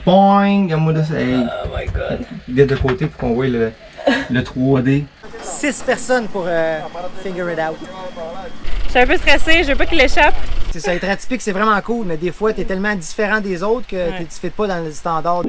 Boing! Moi là, c'est. Oh my god. De côté pour qu'on voit le 3D. 6 personnes pour figure it out. Je suis un peu stressée, je veux pas qu'il échappe. C'est ça, être atypique, c'est vraiment cool, mais des fois, t'es tellement différent des autres que tu ne fais pas dans le standard.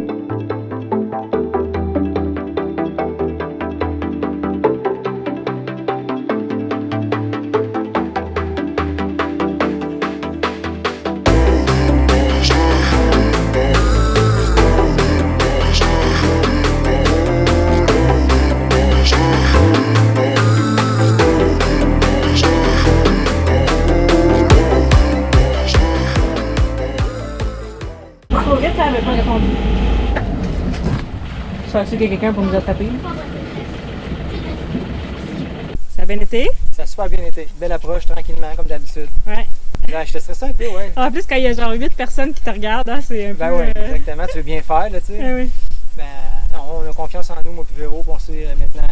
Trop vite, ça avait pas répondu. Je suis sûre qu'il y a quelqu'un pour nous attraper. Ça a bien été? Ça a super bien été. Belle approche, tranquillement, comme d'habitude. Ouais. Je te stressais un peu, ouais. En plus, quand il y a genre 8 personnes qui te regardent, hein, c'est un Ben peu... ouais, exactement. Tu veux bien faire, là, tu sais. Oui. Ben, non, on a confiance en nous, moi puis Véro, puis on sait maintenant.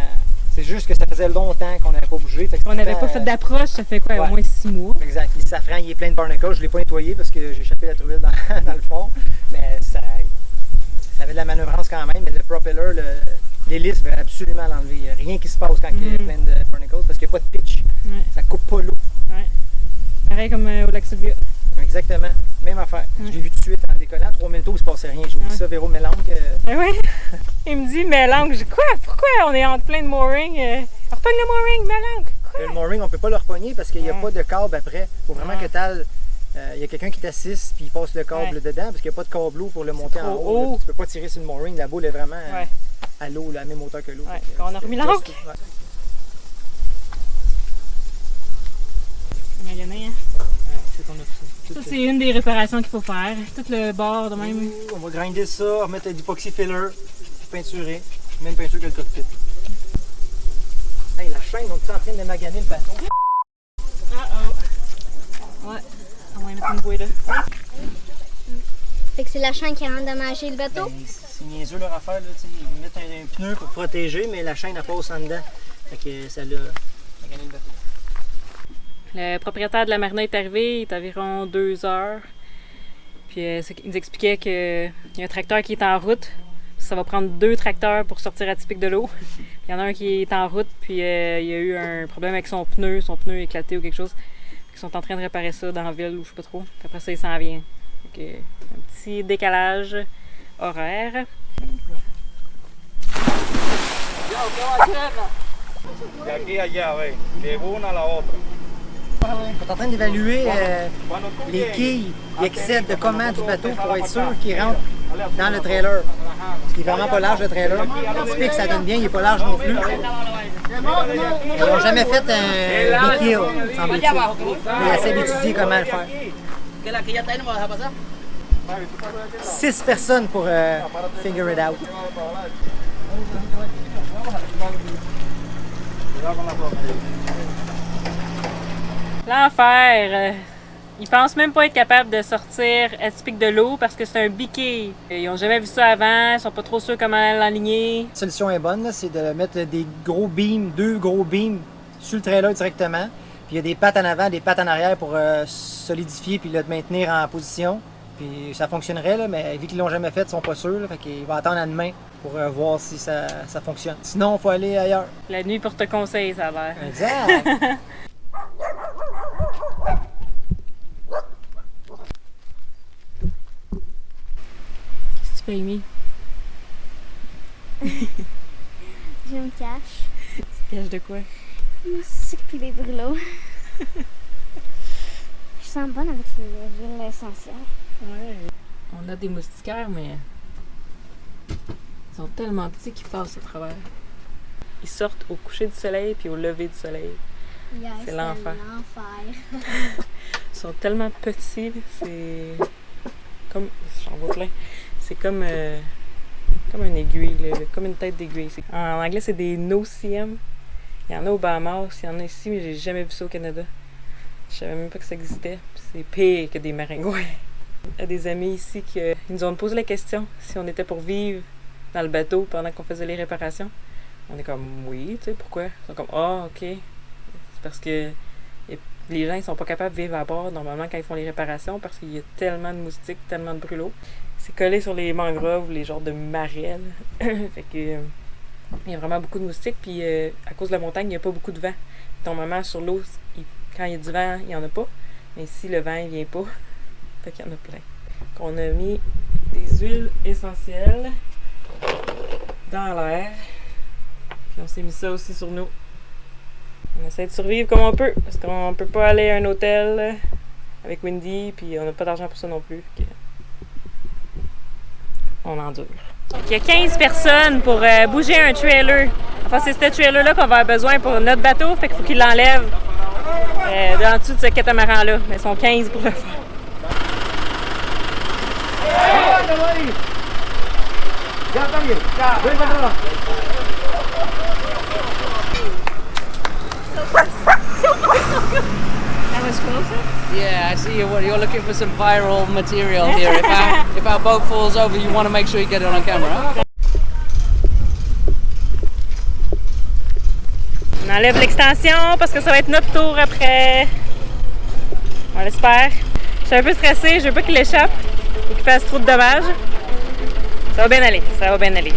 C'est juste que ça faisait longtemps qu'on n'avait pas bougé. Fait que On n'avait pas fait d'approche, ça fait quoi, Ouais. au moins 6 mois? Exact. Le safran, il est plein de barnacles. Je ne l'ai pas nettoyé parce que j'ai échappé la truelle dans le fond. Mais ça avait de la manœuvrance quand même. Mais le propeller, l'hélice veut absolument l'enlever. Il n'y a rien qui se passe quand il y a plein de barnacles parce qu'il n'y a pas de pitch. Ouais. Ça coupe pas l'eau. Ouais. Pareil comme au lac Sylvia. Exactement. Même affaire. Je l'ai vu tout de suite en décollant. 3000 tours, il ne se passait rien. J'ai oublié ça, Véro Mélange. Ah oui? Il me dit, Mélange. Je dis, quoi? Pourquoi on est entre plein de moorings? Repogne le mooring, Mélange. Le mooring, on ne peut pas le repogner parce qu'il n'y a pas de câble après. Il faut vraiment que il y a quelqu'un qui t'assiste puis il passe le câble dedans parce qu'il n'y a pas de câbleau pour le monter en haut. Là. Tu peux pas tirer sur le mooring. La boule est vraiment à l'eau, à la même hauteur que l'eau. Ouais. On a remis l'ancre. Il y en a, hein? C'est ton option. Ça, c'est une des réparations qu'il faut faire. Tout le bord de même. On va grinder ça, remettre d'époxy filler, peinturer, même peinture que le cockpit. Hey, la chaîne, on est en train de maganer le bateau. Ouais, on va y mettre une bouée là. Fait que c'est la chaîne qui a endommagé le bateau. Ben, c'est niaiseux leur affaire, là, ils mettent un pneu pour protéger, mais la chaîne elle passe en dedans. Fait que ça l'a magané le bateau. Le propriétaire de la marina est arrivé, il est environ 2 heures. Puis il nous expliquait qu'il y a un tracteur qui est en route. Ça va prendre 2 tracteurs pour sortir atypique de l'eau. Il y en a un qui est en route, puis il y a eu un problème avec son pneu est éclaté ou quelque chose. Ils sont en train de réparer ça dans la ville ou je sais pas trop. Puis après ça, il s'en vient. Donc, un petit décalage horaire. De aquí a allá, ve, de una a la otra. On est en train d'évaluer les quilles qui excèdent de comment du bateau pour être sûr qu'ils rentrent dans le trailer. Parce qu'il est vraiment pas large le trailer. Typique, ça donne bien, il est pas large non plus. Ils n'ont jamais fait un big kill, semble-t-il. Ils essaient d'étudier comment le faire. 6 personnes pour figure it out. L'enfer! Ils pensent même pas être capables de sortir atypique de l'eau parce que c'est un biquet. Ils ont jamais vu ça avant, ils sont pas trop sûrs comment l'enligner. La solution est bonne, c'est de mettre des gros beams, 2 gros beams sur le trailer directement. Puis il y a des pattes en avant, des pattes en arrière pour solidifier puis le maintenir en position. Puis ça fonctionnerait, là, mais vu qu'ils l'ont jamais fait, ils sont pas sûrs. Là, fait qu'ils vont attendre à demain pour voir si ça fonctionne. Sinon, il faut aller ailleurs. La nuit pour te conseiller, ça a l'air. Exact! Qu'est-ce que tu fais, Amy? Je me cache. Tu te caches de quoi? Je sais puis les brûlots. Je sens bonne avec les huiles essentielles. Ouais. On a des moustiquaires, mais ils sont tellement petits qu'ils passent au travers. Ils sortent au coucher du soleil puis au lever du soleil. Yes, C'est l'enfer. l'enfer. Ils sont tellement petits, c'est comme, j'en vois plein. C'est comme une aiguille, là, comme une tête d'aiguille. En anglais, c'est des no-cm. Il y en a au Bahamas, il y en a ici, mais j'ai jamais vu ça au Canada. Je savais même pas que ça existait. C'est pire que des maringouins. Il y a des amis ici qui nous ont posé la question si on était pour vivre dans le bateau pendant qu'on faisait les réparations. On est comme oui, tu sais, pourquoi? Ils sont comme ah, ok. C'est parce que il Les gens, ils sont pas capables de vivre à bord normalement quand ils font les réparations parce qu'il y a tellement de moustiques, tellement de brûlots. C'est collé sur les mangroves, les genres de marais. Fait que il y a vraiment beaucoup de moustiques, puis à cause de la montagne, il n'y a pas beaucoup de vent. Normalement, sur l'eau, quand il y a du vent, il n'y en a pas. Mais ici, le vent, il vient pas. Fait qu'il y en a plein. Donc, on a mis des huiles essentielles dans l'air. Puis on s'est mis ça aussi sur nous. On essaie de survivre comme on peut, parce qu'on peut pas aller à un hôtel avec Wendy, puis on n'a pas d'argent pour ça non plus. On endure. Il y a 15 personnes pour bouger un trailer. Enfin, c'est ce trailer-là qu'on va avoir besoin pour notre bateau, fait qu'il faut qu'il l'enlève en dessous de ce catamaran-là. Mais ils sont 15 pour le faire. That was closer? Yeah, I see you're looking for some viral material here. If our boat falls over, you want to make sure you get it on camera. On enlève l'extension parce que ça va être notre tour après. On l'espère. Je suis un peu stressée, je veux pas qu'il échappe ou qu'il fasse trop de dommages. Ça va bien aller, ça va bien aller.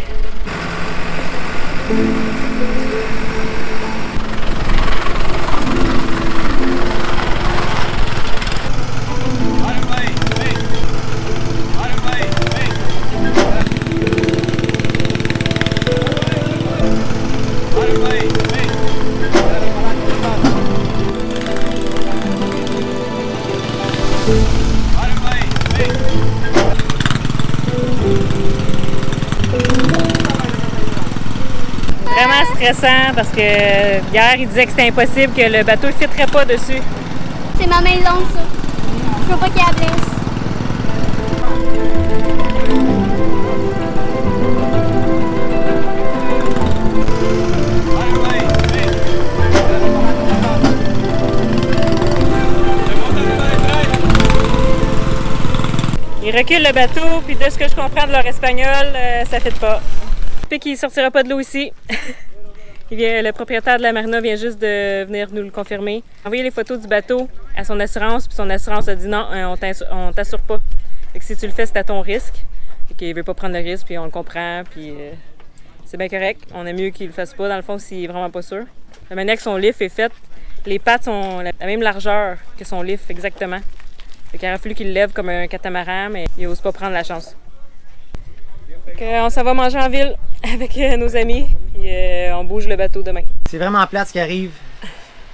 Vraiment stressant parce que hier il disait que c'était impossible, que le bateau ne fitterait pas dessus. C'est ma maison, ça. Je veux pas qu'il la blesse. Ils reculent le bateau, puis de ce que je comprends de leur espagnol, ça ne fit pas. Puis qu'il ne sortira pas de l'eau ici. Le propriétaire de la marina vient juste de venir nous le confirmer. Il a envoyé les photos du bateau à son assurance, puis son assurance a dit non, on t'assure pas. Fait que si tu le fais, c'est à ton risque. Fait qu'il veut pas prendre le risque, puis on le comprend, puis c'est bien correct. On aime mieux qu'il le fasse pas, dans le fond, s'il est vraiment pas sûr. La manière que son lift est fait, les pattes sont la même largeur que son lift, exactement. Fait qu'il aurait fallu qu'il le lève comme un catamaran, mais il n'ose pas prendre la chance. On s'en va manger en ville avec nos amis, puis on bouge le bateau demain. C'est vraiment plate ce qui arrive.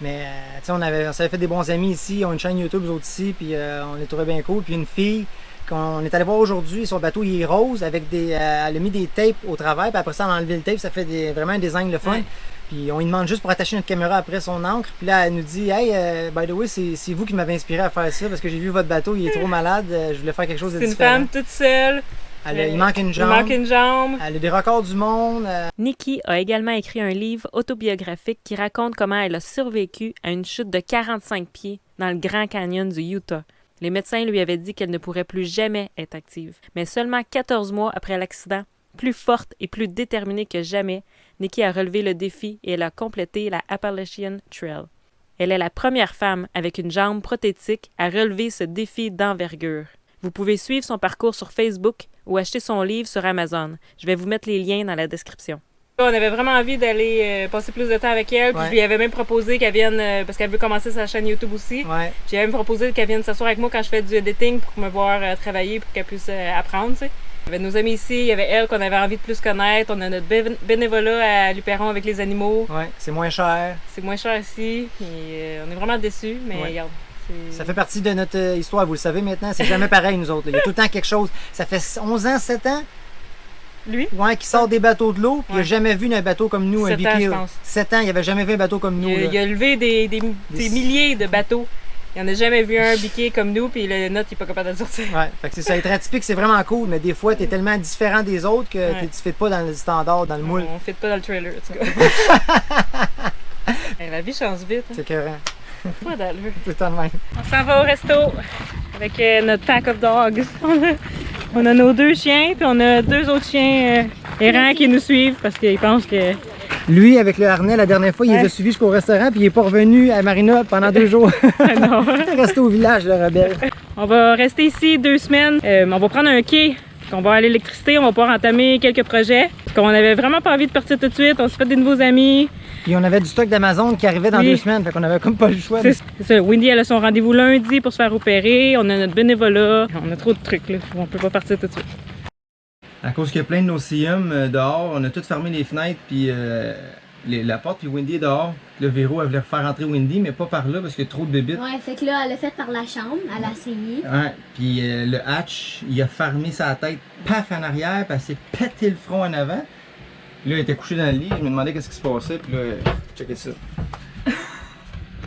Mais on s'avait fait des bons amis ici, ils ont une chaîne YouTube, eux autres ici, puis on les trouvait bien cool. Puis une fille qu'on est allé voir aujourd'hui, son bateau il est rose, avec elle a mis des tapes au travers, puis après ça, on a enlevé le tape, ça fait vraiment un design le fun. Ouais. Puis on lui demande juste pour attacher notre caméra après son ancre. Puis là, elle nous dit « Hey, by the way, c'est vous qui m'avez inspiré à faire ça, parce que j'ai vu votre bateau, il est trop malade, je voulais faire quelque chose de différent. » C'est une femme toute seule. Il manque une jambe. Elle a des records du monde. Nikki a également écrit un livre autobiographique qui raconte comment elle a survécu à une chute de 45 pieds dans le Grand Canyon du Utah. Les médecins lui avaient dit qu'elle ne pourrait plus jamais être active. Mais seulement 14 mois après l'accident, plus forte et plus déterminée que jamais, Nikki a relevé le défi et elle a complété la Appalachian Trail. Elle est la première femme avec une jambe prothétique à relever ce défi d'envergure. Vous pouvez suivre son parcours sur Facebook ou acheter son livre sur Amazon. Je vais vous mettre les liens dans la description. On avait vraiment envie d'aller passer plus de temps avec elle, puis je lui avais même proposé qu'elle vienne, parce qu'elle veut commencer sa chaîne YouTube aussi. Ouais. J'ai même proposé qu'elle vienne s'asseoir avec moi quand je fais du editing pour me voir travailler, pour qu'elle puisse apprendre, tu sais. Il y avait nos amis ici, il y avait elle qu'on avait envie de plus connaître, on a notre bénévolat à Luperon avec les animaux. Ouais, c'est moins cher. C'est moins cher ici, puis on est vraiment déçus, mais regarde. Ça fait partie de notre histoire, vous le savez maintenant, c'est jamais pareil nous autres. Il y a tout le temps quelque chose. Ça fait 11 ans, 7 ans? Lui? Ouais, qui sort des bateaux de l'eau, puis il n'a jamais vu un bateau comme nous, un big 7 ans, il n'avait jamais vu un bateau comme nous. Il a levé des milliers de bateaux. Il n'en a jamais vu un biqué comme nous, puis le nôtre, il n'est pas capable de le sortir. Ouais, fait que c'est ça, être atypique, c'est vraiment cool, mais des fois, tu es tellement différent des autres que tu ne fites pas dans le standard, dans le moule. On ne fit pas dans le trailer, en tout cas. La vie change vite. Hein? C'est écœurant. Pas d'allure. Tout le temps de même. On s'en va au resto avec notre pack of dogs. On a nos 2 chiens, puis on a 2 autres chiens errants qui nous suivent parce qu'ils pensent que Lui, avec le harnais, la dernière fois, il les a suivis jusqu'au restaurant, puis il est pas revenu à Marina pendant 2 jours. Non. Il est resté au village, le rebelle. On va rester ici 2 semaines. On va prendre un quai. On va à l'électricité, on va pouvoir entamer quelques projets. Parce qu'on avait vraiment pas envie de partir tout de suite. On s'est fait des nouveaux amis. Puis on avait du stock d'Amazon qui arrivait dans 2 semaines, fait qu'on avait comme pas le choix. C'est ça. Wendy, elle a son rendez-vous lundi pour se faire opérer. On a notre bénévolat. On a trop de trucs, là. On peut pas partir tout de suite. À cause qu'il y a plein de nocéums dehors, on a tout fermé les fenêtres puis la porte, puis Wendy est dehors. Le Véro, elle voulait faire rentrer Wendy, mais pas par là parce qu'il y a trop de bébites. Ouais, fait que là, elle l'a fait par la chambre, elle a essayé. Ouais, puis le hatch, il a fermé sa tête, paf en arrière, puis elle s'est pété le front en avant. Là, elle était couchée dans le lit, je me demandais qu'est-ce qui se passait, puis là, checkez ça.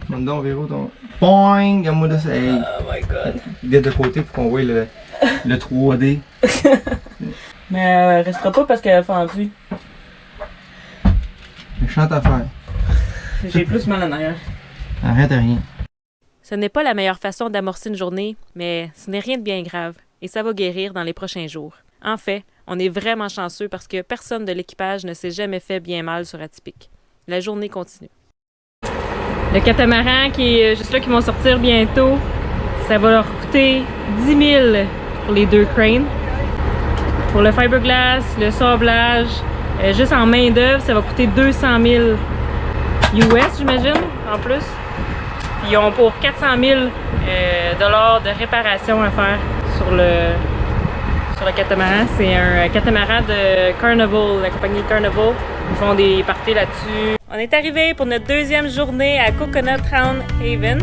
Monte donc, Véro, ton. Boing! Regarde-moi de ça. Hey. Oh my god. Viens de côté pour qu'on voit le 3D. Mais elle restera pas parce qu'elle a fendu. Méchante affaire. J'ai plus mal en arrière. Arrête à rien. Ce n'est pas la meilleure façon d'amorcer une journée, mais ce n'est rien de bien grave et ça va guérir dans les prochains jours. En fait, on est vraiment chanceux parce que personne de l'équipage ne s'est jamais fait bien mal sur Atypique. La journée continue. Le catamaran qui est juste là, qui vont sortir bientôt, ça va leur coûter 10 000 pour les 2 cranes. Pour le fiberglass, le sablage, juste en main d'œuvre, ça va coûter 200 000 US, j'imagine, en plus. Puis ils ont pour 400 000 dollars de réparation à faire sur le catamaran. C'est un catamaran de Carnival, la compagnie Carnival. Ils font des parties là-dessus. On est arrivé pour notre 2e journée à Coconut Town Haven.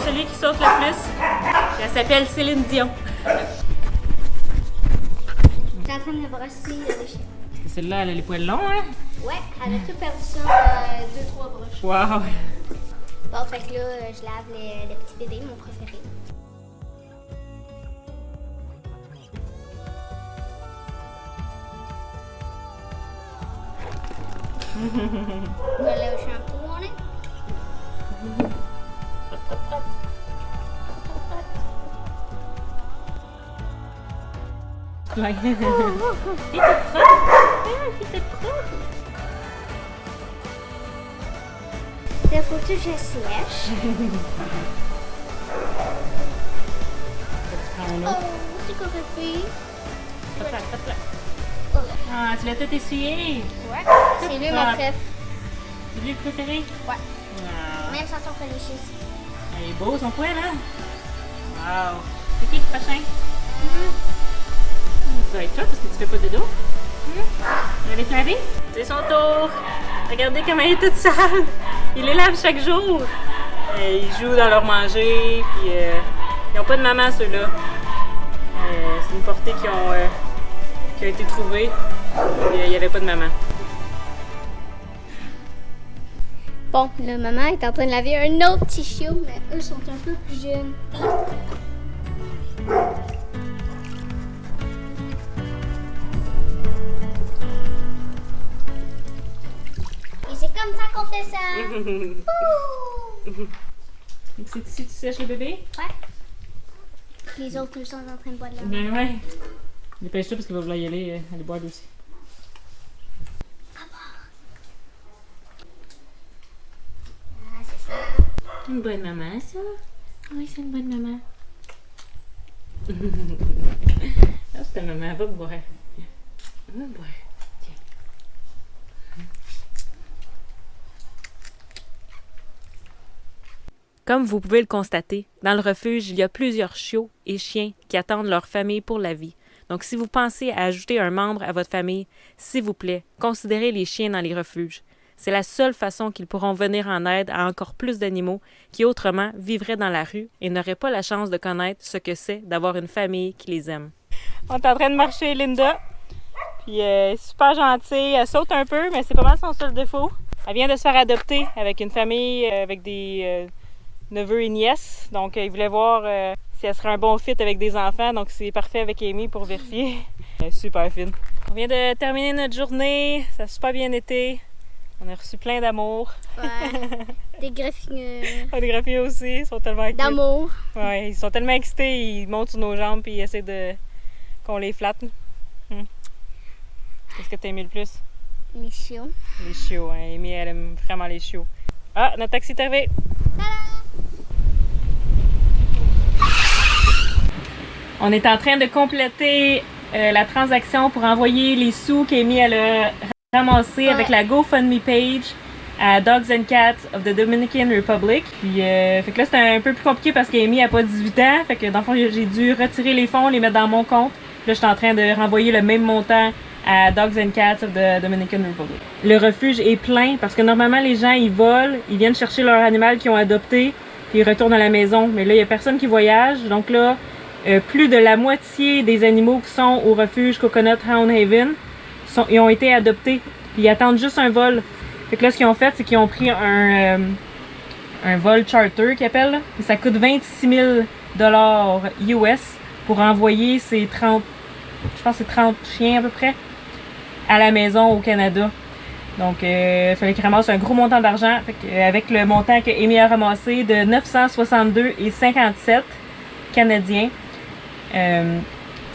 Celui qui saute le plus, elle s'appelle Céline Dion. J'étais en train de brosser les chiens. Celle-là, elle a les poils longs, hein? Ouais, elle a tout perdu ça, 2-3 broches. Wow! Bon, fait que là, je lave le petit bébé, mon préféré. On va aller au shampoo, on est? Ouais. Il faut que je sèche. Oh, c'est correct. Ah, tu l'as tout essuyé? Ouais. C'est lui mon préf. C'est lui le préféré? Ouais. Wow. Même chanson que les chiens. Il est beau son poil, hein? Wow! C'est qui le prochain? Ça va être toi parce que tu fais pas de dos. Tu vas les laver? C'est son tour! Regardez comment elle est toute sale! Ils les lavent chaque jour! Ils jouent dans leur manger, puis ils n'ont pas de maman ceux-là. C'est une portée qui a été trouvée, puis il n'y avait pas de maman. Bon, la maman est en train de laver un autre petit chiot, mais eux sont un peu plus jeunes. Et c'est comme ça qu'on fait ça. C'est ici que tu sèches le bébé? Ouais. Les autres, ils sont en train de boire de la Ben ouais. Dépêche-toi parce qu'il va vouloir y aller boire aussi. Ah, c'est ça. Une bonne maman, ça? Oui, c'est une bonne maman. Ah, c'est ta maman, va boire. Va boire. Tiens. Comme vous pouvez le constater, dans le refuge, il y a plusieurs chiots et chiens qui attendent leur famille pour la vie. Donc, si vous pensez à ajouter un membre à votre famille, s'il vous plaît, considérez les chiens dans les refuges. C'est la seule façon qu'ils pourront venir en aide à encore plus d'animaux qui autrement vivraient dans la rue et n'auraient pas la chance de connaître ce que c'est d'avoir une famille qui les aime. On est en train de marcher Linda, puis elle est super gentille, elle saute un peu, mais c'est pas mal son seul défaut. Elle vient de se faire adopter avec une famille avec des neveux et nièces, donc ils voulaient voir si elle serait un bon fit avec des enfants, donc c'est parfait avec Amy pour vérifier. Elle est super fine. On vient de terminer notre journée, ça a super bien été. On a reçu plein d'amour. Ouais. Des graphiques. Des graphiques aussi, ils sont tellement excités. D'amour. Ouais, ils sont tellement excités, ils montent sur nos jambes et ils essaient de qu'on les flatte. Qu'est-ce que tu as aimé le plus? Les chiots. Les chiots, hein. Amy, elle aime vraiment les chiots. Ah, notre taxi est arrivé. On est en train de compléter la transaction pour envoyer les sous qu'Amy elle a ramassés avec la GoFundMe page à Dogs and Cats of the Dominican Republic. Puis, fait que là, c'était un peu plus compliqué parce qu'Amy n'a pas 18 ans. Fait que dans le fond, j'ai dû retirer les fonds, les mettre dans mon compte. Puis là, je suis en train de renvoyer le même montant à Dogs and Cats of the Dominican Republic. Le refuge est plein parce que normalement, les gens, ils volent, ils viennent chercher leur animal qu'ils ont adopté, puis ils retournent à la maison. Mais là, il n'y a personne qui voyage. Donc là, plus de la moitié des animaux qui sont au refuge Coconut Hound Haven ils ont été adoptés. Puis ils attendent juste un vol. Fait que là, ce qu'ils ont fait, c'est qu'ils ont pris un vol charter qu'ils appellent. Puis ça coûte 26 000 US pour envoyer ces 30 chiens à peu près à la maison au Canada. Donc, il fallait qu'ils ramassent un gros montant d'argent. Avec le montant que Amy a ramassé de 962,57 canadiens,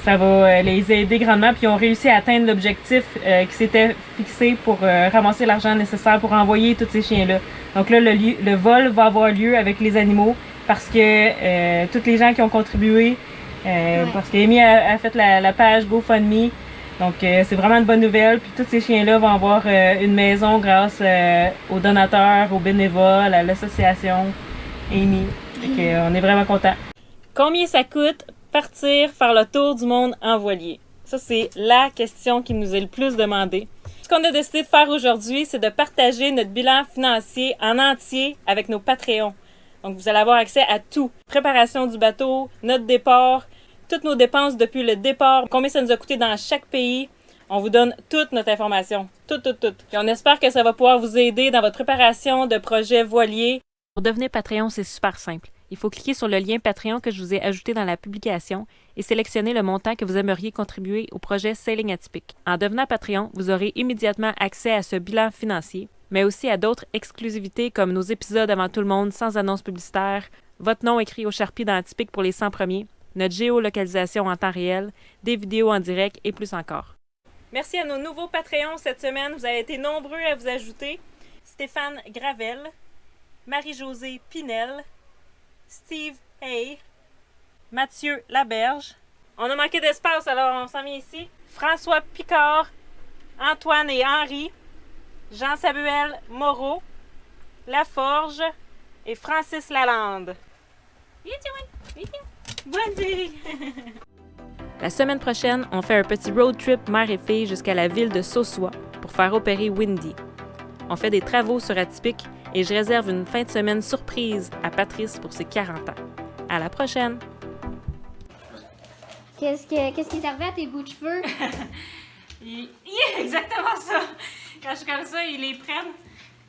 ça va les aider grandement. Puis ils ont réussi à atteindre l'objectif qui s'était fixé pour ramasser l'argent nécessaire pour envoyer tous ces chiens-là. Donc là, le vol va avoir lieu avec les animaux parce que tous les gens qui ont contribué, parce qu'Amy a fait la page GoFundMe. Donc, c'est vraiment une bonne nouvelle. Puis, tous ces chiens-là vont avoir une maison grâce aux donateurs, aux bénévoles, à l'association Amy. Fait qu'on est vraiment contents. Combien ça coûte partir faire le tour du monde en voilier? Ça, c'est la question qui nous est le plus demandée. Ce qu'on a décidé de faire aujourd'hui, c'est de partager notre bilan financier en entier avec nos Patreons. Donc, vous allez avoir accès à tout. Préparation du bateau, notre départ, toutes nos dépenses depuis le départ, combien ça nous a coûté dans chaque pays. On vous donne toute notre information. Tout. Et on espère que ça va pouvoir vous aider dans votre préparation de projets voiliers. Pour devenir Patreon, c'est super simple. Il faut cliquer sur le lien Patreon que je vous ai ajouté dans la publication et sélectionner le montant que vous aimeriez contribuer au projet Sailing Atypique. En devenant Patreon, vous aurez immédiatement accès à ce bilan financier, mais aussi à d'autres exclusivités comme nos épisodes avant tout le monde sans annonce publicitaire, votre nom écrit au Sharpie dans Atypique pour les 100 premiers, notre géolocalisation en temps réel, des vidéos en direct et plus encore. Merci à nos nouveaux Patreons cette semaine. Vous avez été nombreux à vous ajouter. Stéphane Gravel, Marie-Josée Pinel, Steve Hay, Mathieu Laberge. On a manqué d'espace, alors on s'en vient ici. François Picard, Antoine et Henri, Jean-Samuel Moreau, Laforge et Francis Lalande. La semaine prochaine, on fait un petit road trip mère et fille jusqu'à la ville de Sosua pour faire opérer Windy. On fait des travaux sur Atypique et je réserve une fin de semaine surprise à Patrice pour ses 40 ans. À la prochaine! Qu'est-ce qui est arrivé à tes bouts de cheveux? Exactement ça! Quand je suis comme ça, ils les prennent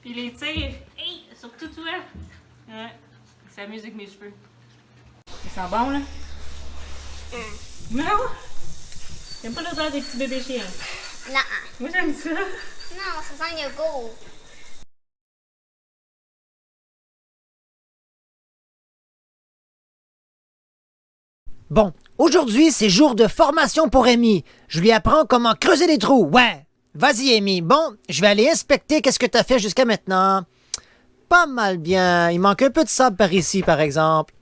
puis ils les tirent. Hey, surtout toi! Ouais, ils s'amusent avec mes cheveux. Ils sont bons, là? Non? J'aime pas l'odeur des petits bébés chiens. Non. Moi, j'aime ça. Non, ça sent le yogourt. Bon, aujourd'hui, c'est jour de formation pour Amy. Je lui apprends comment creuser des trous. Ouais. Vas-y, Amy. Bon, je vais aller inspecter qu'est-ce que t'as fait jusqu'à maintenant. Pas mal bien. Il manque un peu de sable par ici, par exemple.